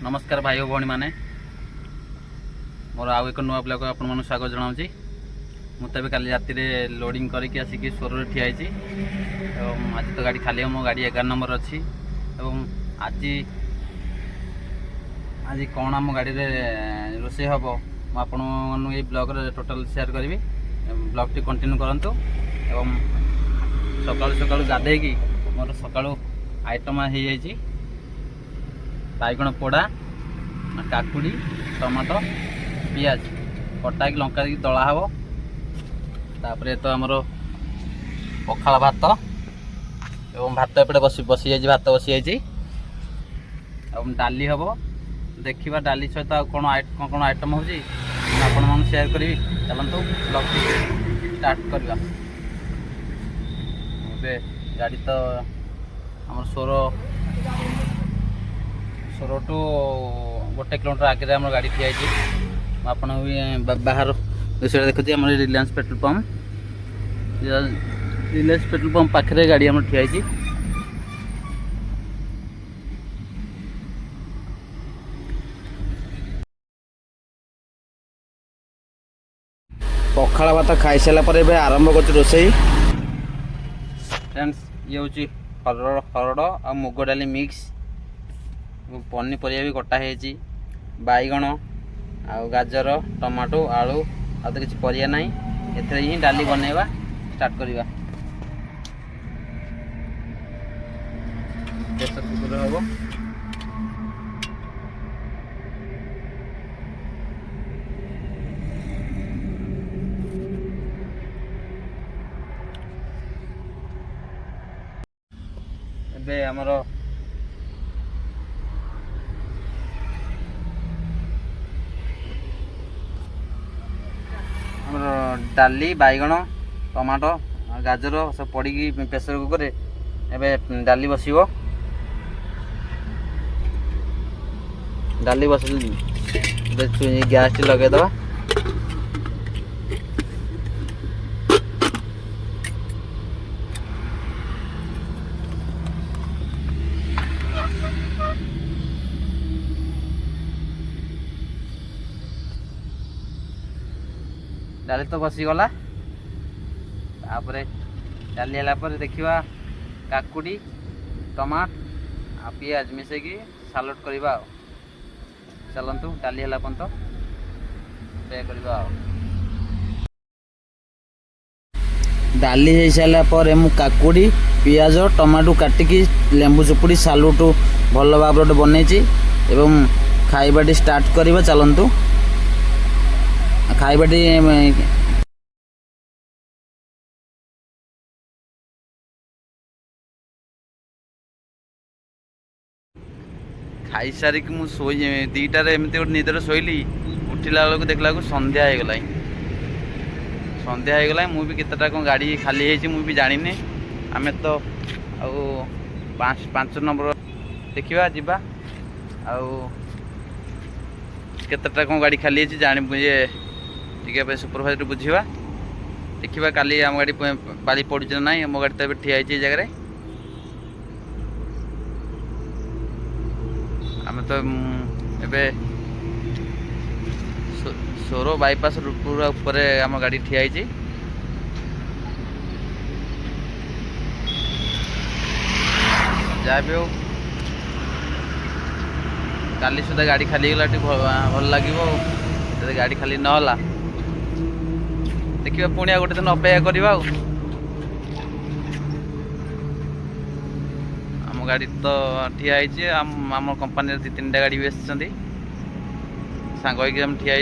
नमस्कार भाई और भौणी मैंने मोर आउ एक नुआ ब्लॉग आपण मन स्वागत जनाऊँगी। मुझे काली राति लोडिंग करके आसिक सोर ठिया आज तो गाड़ी खाली मो गाड़ी 11 नंबर अच्छी आज आज कौन आम गाड़ी में रोषे हम मुझे ब्लॉग टोटाल शेयर करी ब्लॉग टी कंटिन्यू करंतु एवं सकाळु सकाळु गाधे की मोर सकाळु आइटम हो जाइए बाइगण पोड़ा काकुड़ी टमाटो पियाज कटा की लंका की दला हम तापर तो आमर पखाला भात एवं भात एपटे बसी जाइए भात बसी जाइए डाली हम देखा डाली सहित कौन कौन आइटम होगी आपण मन शेयर करी चलतु ब्लॉग स्टार्ट करवा। गाड़ी तो आम सोर टू 1 किलोमीटर आगे आम गाड़ी ठिया आप बाहर दृश्य देखुचे आम Reliance petrol pump Reliance petrol pump पाखे गाड़ी आम ठिया पखाला भात खाई सारा आरंभ कर रोषे फ्रेंड्स ये हूँ हरड़ आ मुग डाली मिक्स पनीपरिया भी कटा है बैगण आ गाजर टमाटो आलू आ तो किसी परिया ना एथे ही डाली बनैबा स्टार्ट करवा। प्रेशर कुकर हम ए आमर डाली बैगण टमाटो गाजर सब पड़ी प्रेसर कुकर एवं डाली बस डाली बस गैस टी लगेदवा डाली तो बसीगला तापर डाली है देखा काकुड़ी टमाट आ पियाज मिसेकी सालड करवा चलतु डाली है पर्यंत फ्राए करवा। डाली हो सारापर मु काकुड़ी पियाज टमाटो काटिकी लेंबू चुपुड़ी सालुट भल भाव बनई एवं खाइबा स्टार्ट करवा चलतु खाइबा खाई सारिक मु सोई 2टार एमती गोटे निदर शोली उठिला बेलू देखला संध्या हो गला संध्या हो गला मुझे केतटा कौन गाड़ी खाली है मुझे जानी आम तो पाँच नंबर देखा जीवा केतटा कौन गाड़ी खाली है जानी मुझे टे सुपरभाइजर बुझा देखा काली आम गाड़ी बाली पड़ू ना ना मो गाड़ी तो ठिया जगह आम तो एबे सोर बाईपास पूरा ऊपर आम गाड़ी ठिया जहाँ भी हो काली सुधा गाड़ी खाली गला भल लगे गाड़ी खाली नहला देखिए पुणी गोटे दिन अपेक्षा करवा आम गाड़ी तो ठिया आम कंपानी 2-3टा गाड़ी भी आम ठिया